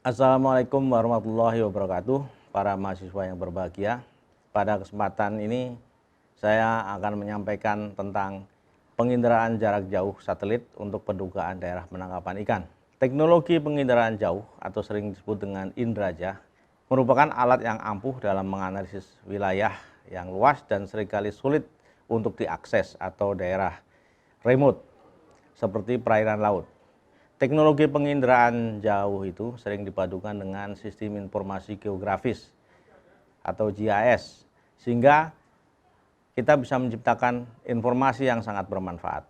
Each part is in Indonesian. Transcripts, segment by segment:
Assalamualaikum warahmatullahi wabarakatuh, para mahasiswa yang berbahagia. Pada kesempatan ini saya akan menyampaikan tentang penginderaan jarak jauh satelit untuk pendugaan daerah penangkapan ikan. Teknologi penginderaan jauh atau sering disebut dengan Indraja merupakan alat yang ampuh dalam menganalisis wilayah yang luas dan seringkali sulit untuk diakses atau daerah remote seperti perairan laut. Teknologi penginderaan jauh itu sering dipadukan dengan sistem informasi geografis atau GIS, sehingga kita bisa menciptakan informasi yang sangat bermanfaat.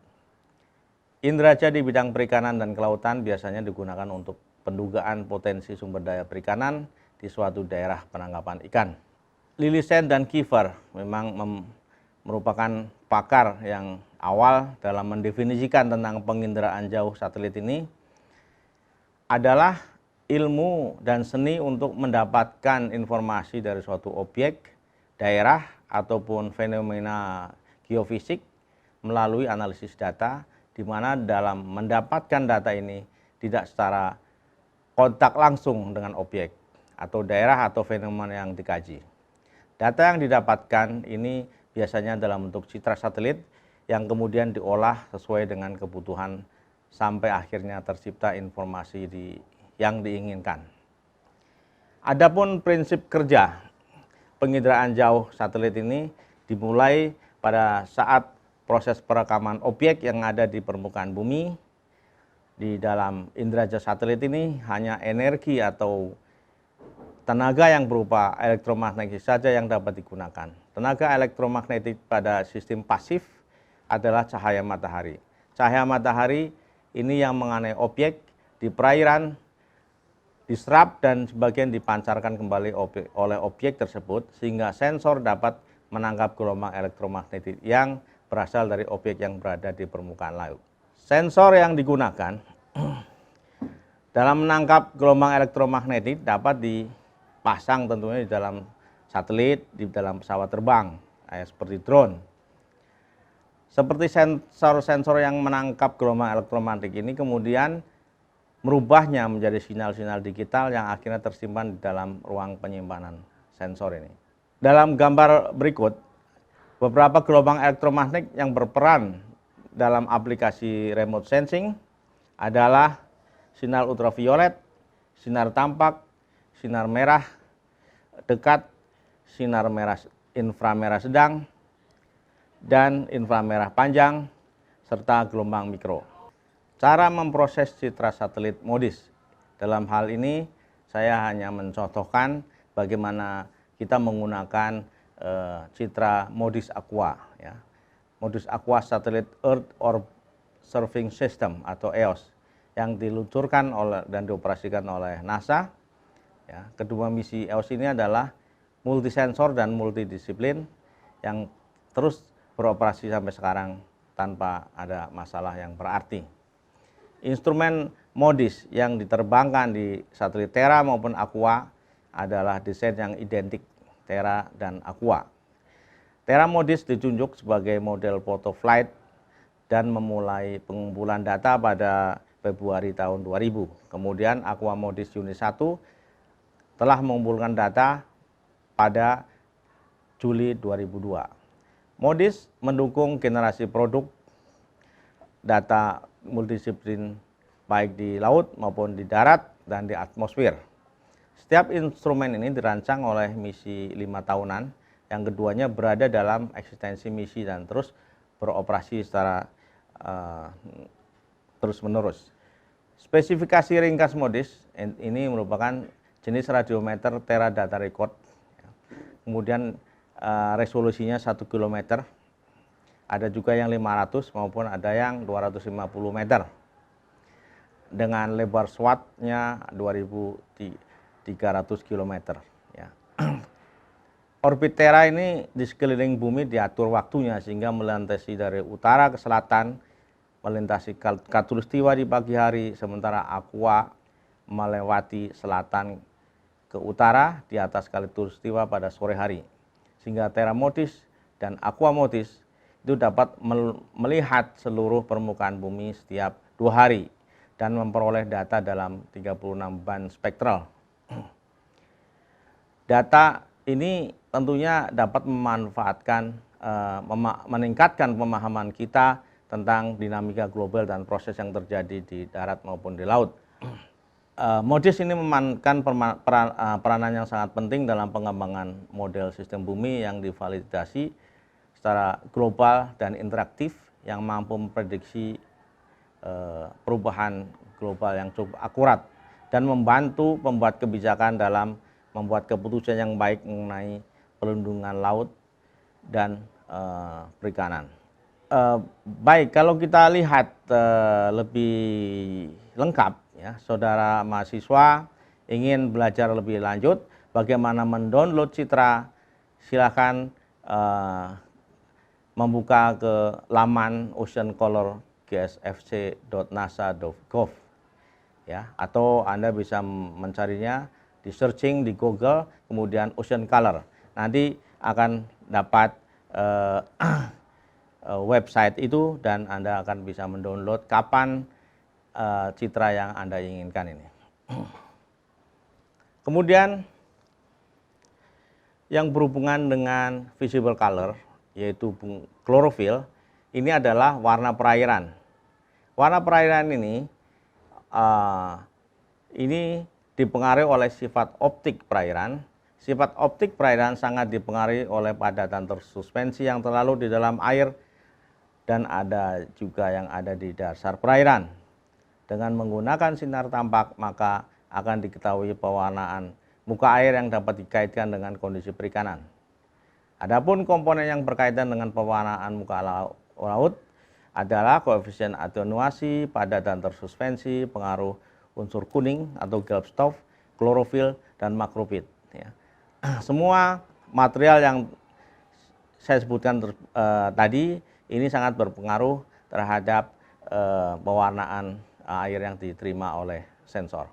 Indraja di bidang perikanan dan kelautan biasanya digunakan untuk pendugaan potensi sumber daya perikanan di suatu daerah penangkapan ikan. Lilisen dan Kiefer memang merupakan pakar yang awal dalam mendefinisikan tentang penginderaan jauh satelit ini adalah ilmu dan seni untuk mendapatkan informasi dari suatu objek, daerah, ataupun fenomena geofisik melalui analisis data, di mana dalam mendapatkan data ini tidak secara kontak langsung dengan objek atau daerah atau fenomena yang dikaji. Data yang didapatkan ini biasanya dalam bentuk citra satelit yang kemudian diolah sesuai dengan kebutuhan sampai akhirnya tercipta informasi yang diinginkan. Adapun prinsip kerja penginderaan jauh satelit ini dimulai pada saat proses perekaman objek yang ada di permukaan bumi. Di dalam Indraja satelit ini hanya energi atau tenaga yang berupa elektromagnetik saja yang dapat digunakan. Tenaga elektromagnetik pada sistem pasif adalah cahaya matahari. Cahaya matahari ini yang mengenai objek di perairan, diserap dan sebagian dipancarkan kembali oleh objek tersebut sehingga sensor dapat menangkap gelombang elektromagnetik yang berasal dari objek yang berada di permukaan laut. Sensor yang digunakan dalam menangkap gelombang elektromagnetik dapat dipasang tentunya di dalam satelit, di dalam pesawat terbang, seperti drone. Seperti sensor-sensor yang menangkap gelombang elektromagnetik ini kemudian merubahnya menjadi sinyal-sinyal digital yang akhirnya tersimpan di dalam ruang penyimpanan sensor ini. Dalam gambar berikut, beberapa gelombang elektromagnetik yang berperan dalam aplikasi remote sensing adalah sinar ultraviolet, sinar tampak, sinar merah dekat, sinar merah inframerah sedang, dan inframerah panjang, serta gelombang mikro. Cara memproses citra satelit MODIS. Dalam hal ini saya hanya mencontohkan bagaimana kita menggunakan citra MODIS Aqua. Ya. MODIS Aqua Satellite Earth Observing System atau EOS yang diluncurkan dan dioperasikan oleh NASA. Ya. Kedua misi EOS ini adalah multisensor dan multidisiplin yang terus beroperasi sampai sekarang tanpa ada masalah yang berarti. Instrumen MODIS yang diterbangkan di satelit Terra maupun Aqua adalah desain yang identik Terra dan Aqua. Terra MODIS ditunjuk sebagai model photo flight dan memulai pengumpulan data pada Februari tahun 2000. Kemudian Aqua MODIS Unit 1 telah mengumpulkan data pada Juli 2002. MODIS mendukung generasi produk data multidisiplin baik di laut maupun di darat dan di atmosfer. Setiap instrumen ini dirancang oleh misi 5 tahunan, yang keduanya berada dalam eksistensi misi dan terus beroperasi secara terus-menerus. Spesifikasi ringkas MODIS ini merupakan jenis radiometer Terra Data Record. Kemudian resolusinya 1 km, ada juga yang 500 maupun ada yang 250 meter. Dengan lebar SWAT-nya 2300 km. Ya. Orbit Terra ini di sekeliling bumi diatur waktunya sehingga melintasi dari utara ke selatan, melintasi Khatulistiwa di pagi hari, sementara Aqua melewati selatan ke utara di atas Khatulistiwa pada sore hari. Sehingga Terra MODIS dan Aqua MODIS itu dapat melihat seluruh permukaan bumi setiap 2 hari dan memperoleh data dalam 36 band spektral. Data ini tentunya dapat meningkatkan pemahaman kita tentang dinamika global dan proses yang terjadi di darat maupun di laut. MODIS ini memainkan peranan yang sangat penting dalam pengembangan model sistem bumi yang divalidasi secara global dan interaktif yang mampu memprediksi perubahan global yang cukup akurat dan membantu pembuat kebijakan dalam membuat keputusan yang baik mengenai perlindungan laut dan perikanan. Baik, kalau kita lihat lebih lengkap, ya, saudara mahasiswa ingin belajar lebih lanjut bagaimana mendownload Citra, silakan membuka ke laman oceancolor.gsfc.nasa.gov, ya, atau Anda bisa mencarinya di searching di Google, kemudian Ocean Color. Nanti akan dapat website itu dan Anda akan bisa mendownload kapan citra yang Anda inginkan ini. Kemudian yang berhubungan dengan visible color, yaitu klorofil, ini adalah warna perairan. Warna perairan ini dipengaruhi oleh sifat optik perairan. Sifat optik perairan sangat dipengaruhi oleh padatan tersuspensi yang terlalu di dalam air dan ada juga yang ada di dasar perairan. Dengan menggunakan sinar tampak maka akan diketahui pewarnaan muka air yang dapat dikaitkan dengan kondisi perikanan. Adapun komponen yang berkaitan dengan pewarnaan muka laut adalah koefisien atenuasi, padatan tersuspensi, pengaruh unsur kuning atau gelbstoff, klorofil, dan makrofit. Ya. Semua material yang saya sebutkan tadi ini sangat berpengaruh terhadap pewarnaan air yang diterima oleh sensor.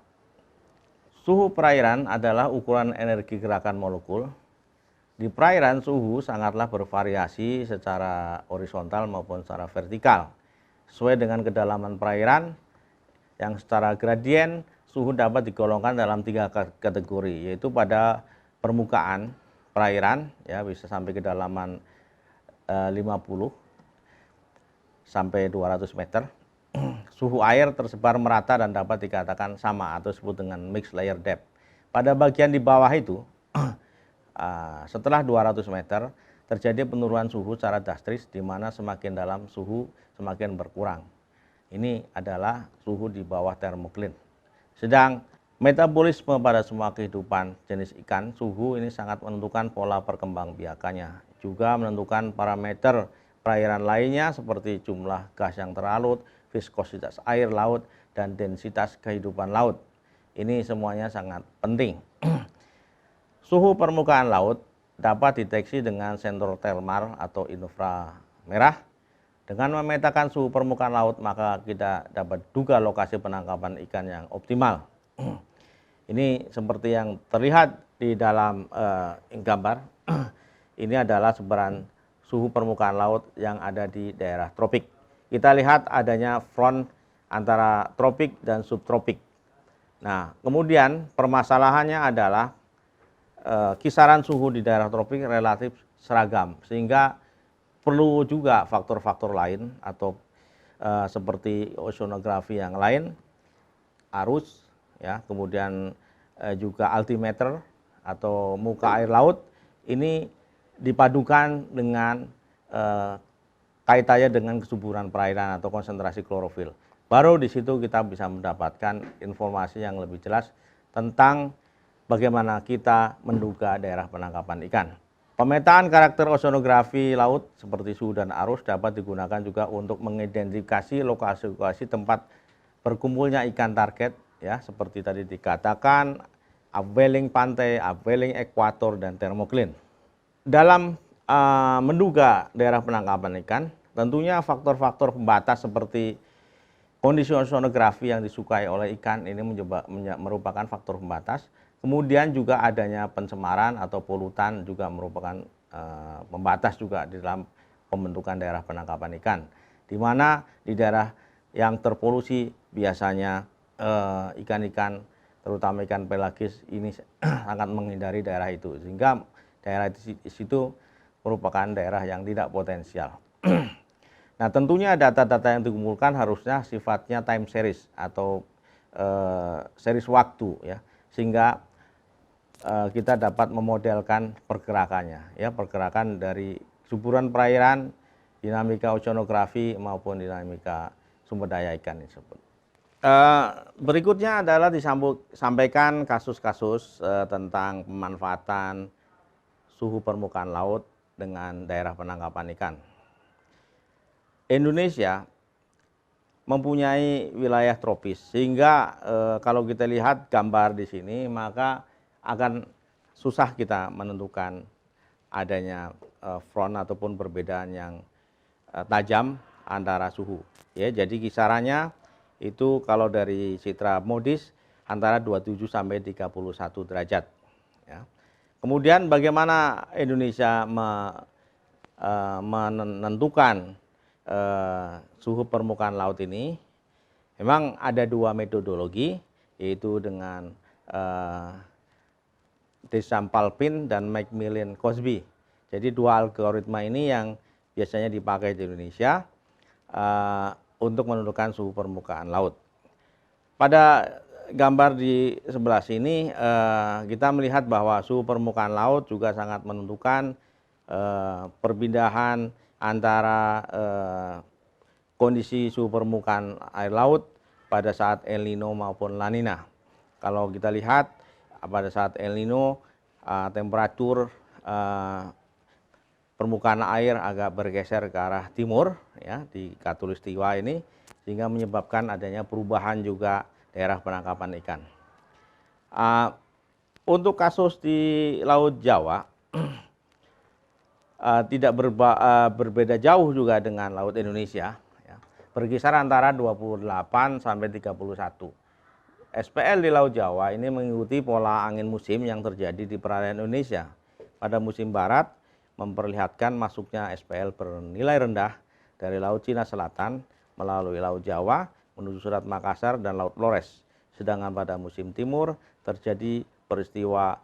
Suhu perairan adalah ukuran energi gerakan molekul. Di perairan suhu sangatlah bervariasi secara horizontal maupun secara vertikal. Sesuai dengan kedalaman perairan yang secara gradien, suhu dapat digolongkan dalam 3 kategori, yaitu pada permukaan perairan, ya, bisa sampai kedalaman 50 sampai 200 meter. Suhu air tersebar merata dan dapat dikatakan sama atau disebut dengan mixed layer depth. Pada bagian di bawah itu, setelah 200 meter, terjadi penurunan suhu secara drastis di mana semakin dalam suhu semakin berkurang. Ini adalah suhu di bawah termoklin. Sedang metabolisme pada semua kehidupan jenis ikan, suhu ini sangat menentukan pola perkembangbiakannya. Juga menentukan parameter perairan lainnya seperti jumlah gas yang terlarut, viskositas air laut, dan densitas kehidupan laut. Ini semuanya sangat penting. Suhu permukaan laut dapat dideteksi dengan sensor termal atau inframerah. Dengan memetakan suhu permukaan laut, maka kita dapat duga lokasi penangkapan ikan yang optimal. Ini seperti yang terlihat di dalam gambar. Ini adalah sebaran suhu permukaan laut yang ada di daerah tropik. Kita lihat adanya front antara tropik dan subtropik. Nah, kemudian permasalahannya adalah kisaran suhu di daerah tropik relatif seragam, sehingga perlu juga faktor-faktor lain atau seperti oceanografi yang lain, arus, ya, kemudian juga altimeter atau muka air laut, ini dipadukan dengan kaitannya dengan kesuburan perairan atau konsentrasi klorofil. Baru di situ kita bisa mendapatkan informasi yang lebih jelas tentang bagaimana kita menduga daerah penangkapan ikan. Pemetaan karakter oceanografi laut seperti suhu dan arus dapat digunakan juga untuk mengidentifikasi lokasi-lokasi tempat berkumpulnya ikan target, ya, seperti tadi dikatakan upwelling pantai, upwelling ekuator, dan termoklin. Dalam menduga daerah penangkapan ikan, tentunya faktor-faktor pembatas seperti kondisi oceanografi yang disukai oleh ikan ini merupakan faktor pembatas. Kemudian juga adanya pencemaran atau polutan juga merupakan pembatas juga di dalam pembentukan daerah penangkapan ikan. Di mana di daerah yang terpolusi biasanya ikan-ikan terutama ikan pelagis ini sangat menghindari daerah itu, sehingga daerah di situ merupakan daerah yang tidak potensial. Nah, tentunya data-data yang dikumpulkan harusnya sifatnya time series atau series waktu ya, sehingga kita dapat memodelkan pergerakannya ya, pergerakan dari suburan perairan, dinamika oceanografi maupun dinamika sumber daya ikan tersebut. Berikutnya adalah disampaikan kasus-kasus tentang pemanfaatan suhu permukaan laut dengan daerah penangkapan ikan. Indonesia mempunyai wilayah tropis, sehingga kalau kita lihat gambar di sini maka akan susah kita menentukan adanya front ataupun perbedaan yang tajam antara suhu. Ya, jadi kisarannya itu kalau dari Citra Moody's antara 27 sampai 31 derajat. Ya. Kemudian bagaimana Indonesia menentukan suhu permukaan laut ini? Memang ada dua metodologi, yaitu dengan Deschamps-Palpin dan Macmillan-Cosby. Jadi dua algoritma ini yang biasanya dipakai di Indonesia untuk menentukan suhu permukaan laut. Pada gambar di sebelah sini kita melihat bahwa suhu permukaan laut juga sangat menentukan perpindahan antara kondisi suhu permukaan air laut pada saat El Nino maupun La Nina. Kalau kita lihat pada saat El Nino temperatur permukaan air agak bergeser ke arah timur ya di Khatulistiwa ini, sehingga menyebabkan adanya perubahan juga daerah penangkapan ikan. Untuk kasus di Laut Jawa tidak berbeda jauh juga dengan Laut Indonesia ya, berkisar antara 28 sampai 31. SPL di Laut Jawa ini mengikuti pola angin musim yang terjadi di perairan Indonesia. Pada musim barat memperlihatkan masuknya SPL bernilai rendah dari Laut Cina Selatan melalui Laut Jawa menuju Selat Makassar dan Laut Flores. Sedangkan pada musim timur terjadi peristiwa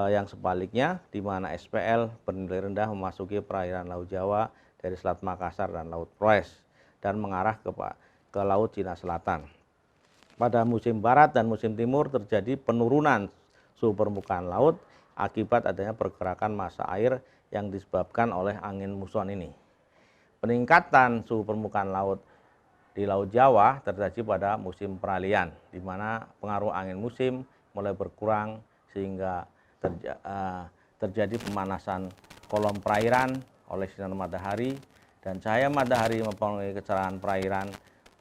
yang sebaliknya, di mana SPL bernilai rendah memasuki perairan Laut Jawa dari Selat Makassar dan Laut Flores dan mengarah ke Laut Cina Selatan. Pada musim barat dan musim timur terjadi penurunan suhu permukaan laut akibat adanya pergerakan massa air yang disebabkan oleh angin muson ini. Peningkatan suhu permukaan laut di Laut Jawa terjadi pada musim peralihan, di mana pengaruh angin musim mulai berkurang sehingga terjadi pemanasan kolom perairan oleh sinar matahari, dan cahaya matahari mempengaruhi kecerahan perairan.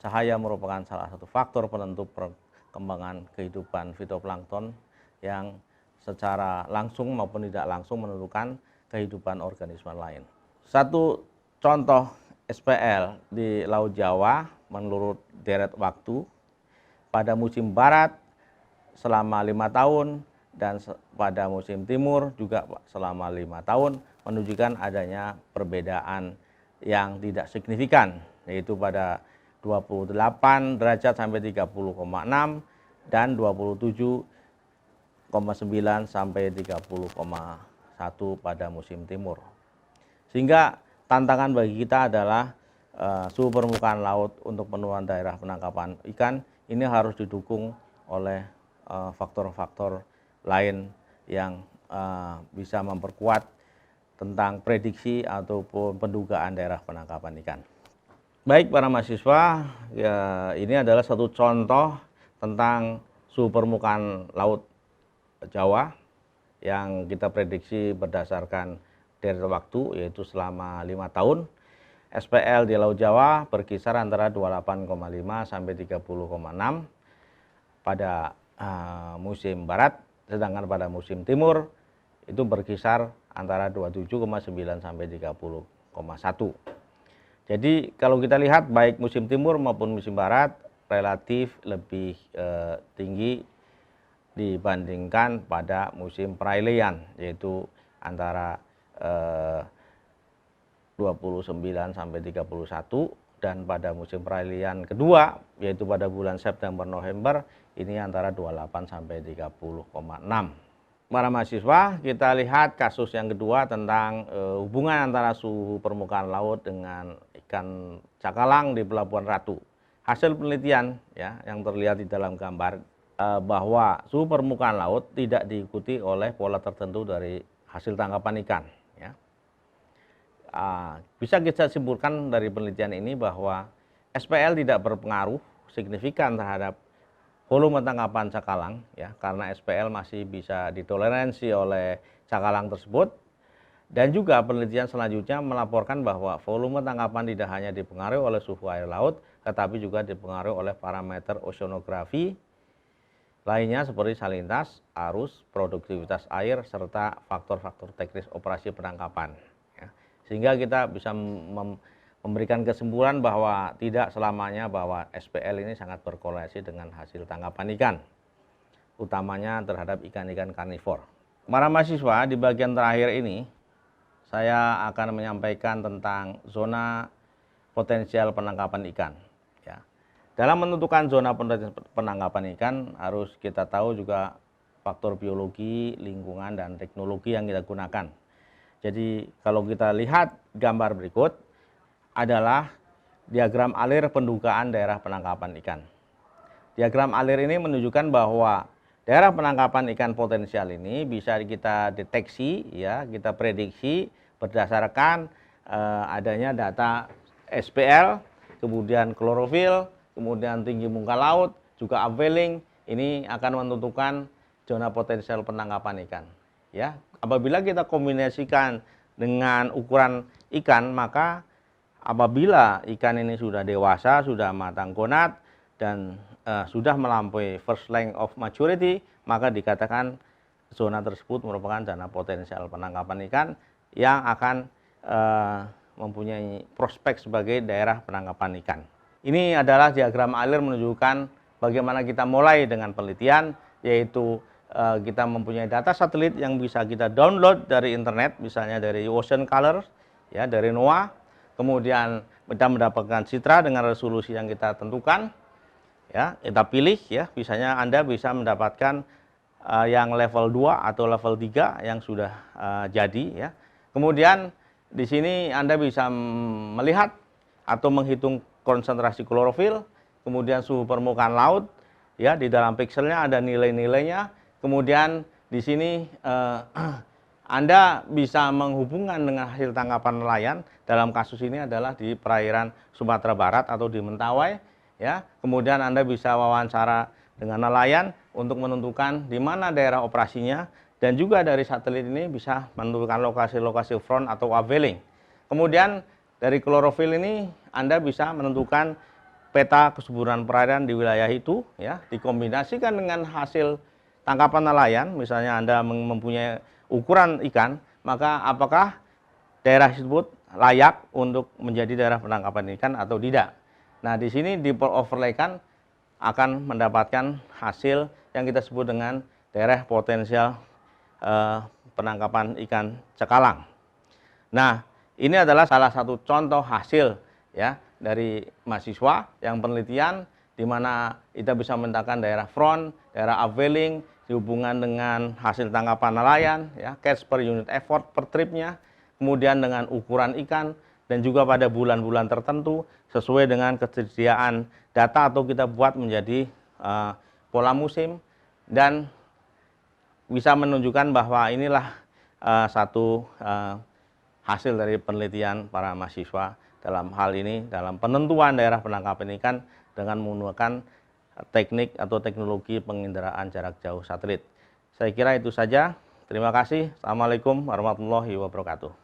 Cahaya merupakan salah satu faktor penentu perkembangan kehidupan fitoplankton yang secara langsung maupun tidak langsung menentukan kehidupan organisme lain. Satu contoh SPL di Laut Jawa menurut deret waktu pada musim barat selama 5 tahun dan pada musim timur juga selama 5 tahun menunjukkan adanya perbedaan yang tidak signifikan, yaitu pada 28 derajat sampai 30,6 dan 27,9 sampai 30,1 pada musim timur. Sehingga tantangan bagi kita adalah suhu permukaan laut untuk penurunan daerah penangkapan ikan ini harus didukung oleh faktor-faktor lain yang bisa memperkuat tentang prediksi ataupun pendugaan daerah penangkapan ikan. Baik para mahasiswa, ya, ini adalah satu contoh tentang suhu permukaan laut Jawa yang kita prediksi berdasarkan deret waktu, yaitu selama 5 tahun. SPL di Laut Jawa berkisar antara 28,5 sampai 30,6 pada musim barat, sedangkan pada musim timur itu berkisar antara 27,9 sampai 30,1. Jadi kalau kita lihat baik musim timur maupun musim barat relatif lebih tinggi dibandingkan pada musim peralihan, yaitu antara 29 sampai 31 dan pada musim peralihan kedua yaitu pada bulan September-November ini antara 28 sampai 30,6. Para mahasiswa, kita lihat kasus yang kedua tentang hubungan antara suhu permukaan laut dengan ikan cakalang di Pelabuhan Ratu. Hasil penelitian ya yang terlihat di dalam gambar bahwa suhu permukaan laut tidak diikuti oleh pola tertentu dari hasil tangkapan ikan. Ya. Bisa kita simpulkan dari penelitian ini bahwa SPL tidak berpengaruh signifikan terhadap volume tangkapan cakalang, ya, karena SPL masih bisa ditoleransi oleh cakalang tersebut. Dan juga penelitian selanjutnya melaporkan bahwa volume tangkapan tidak hanya dipengaruhi oleh suhu air laut, tetapi juga dipengaruhi oleh parameter oceanografi lainnya seperti salinitas, arus, produktivitas air, serta faktor-faktor teknis operasi penangkapan. Ya. Sehingga kita bisa memberikan kesimpulan bahwa tidak selamanya bahwa SPL ini sangat berkorelasi dengan hasil tangkapan ikan, utamanya terhadap ikan-ikan karnivor. Para mahasiswa, di bagian terakhir ini saya akan menyampaikan tentang zona potensial penangkapan ikan. Ya. Dalam menentukan zona penangkapan ikan harus kita tahu juga faktor biologi, lingkungan, dan teknologi yang kita gunakan. Jadi kalau kita lihat gambar berikut adalah diagram alir pendugaan daerah penangkapan ikan. Diagram alir ini menunjukkan bahwa daerah penangkapan ikan potensial ini bisa kita deteksi, ya, kita prediksi berdasarkan adanya data SPL, kemudian klorofil, kemudian tinggi muka laut, juga upwelling. Ini akan menentukan zona potensial penangkapan ikan. Ya, apabila kita kombinasikan dengan ukuran ikan, maka apabila ikan ini sudah dewasa, sudah matang gonad, dan sudah melampaui first length of maturity, maka dikatakan zona tersebut merupakan zona potensial penangkapan ikan yang akan mempunyai prospek sebagai daerah penangkapan ikan. Ini adalah diagram alir menunjukkan bagaimana kita mulai dengan penelitian, yaitu kita mempunyai data satelit yang bisa kita download dari internet, misalnya dari Ocean Color, ya, dari NOAA. Kemudian kita mendapatkan citra dengan resolusi yang kita tentukan, ya, kita pilih, ya, misalnya Anda bisa mendapatkan yang level 2 atau level 3 yang sudah jadi, ya. Kemudian di sini Anda bisa melihat atau menghitung konsentrasi klorofil, kemudian suhu permukaan laut, ya, di dalam pikselnya ada nilai-nilainya. Kemudian di sini Anda bisa menghubungkan dengan hasil tangkapan nelayan. Dalam kasus ini adalah di perairan Sumatera Barat atau di Mentawai, ya. Kemudian Anda bisa wawancara dengan nelayan untuk menentukan di mana daerah operasinya, dan juga dari satelit ini bisa menentukan lokasi-lokasi front atau upwelling. Kemudian dari klorofil ini Anda bisa menentukan peta kesuburan perairan di wilayah itu, ya, dikombinasikan dengan hasil tangkapan nelayan. Misalnya Anda mempunyai ukuran ikan, maka apakah daerah tersebut layak untuk menjadi daerah penangkapan ikan atau tidak. Nah, di sini di-overlaykan akan mendapatkan hasil yang kita sebut dengan daerah potensial penangkapan ikan cakalang. Nah, ini adalah salah satu contoh hasil, ya, dari mahasiswa yang penelitian di mana kita bisa memetakan daerah front, daerah upwelling dihubungan dengan hasil tangkapan nelayan, ya, catch per unit effort per tripnya, kemudian dengan ukuran ikan, dan juga pada bulan-bulan tertentu sesuai dengan ketersediaan data atau kita buat menjadi pola musim, dan bisa menunjukkan bahwa inilah satu hasil dari penelitian para mahasiswa dalam hal ini dalam penentuan daerah penangkapan ikan dengan menggunakan teknik atau teknologi penginderaan jarak jauh satelit. Saya kira itu saja. Terima kasih. Assalamualaikum warahmatullahi wabarakatuh.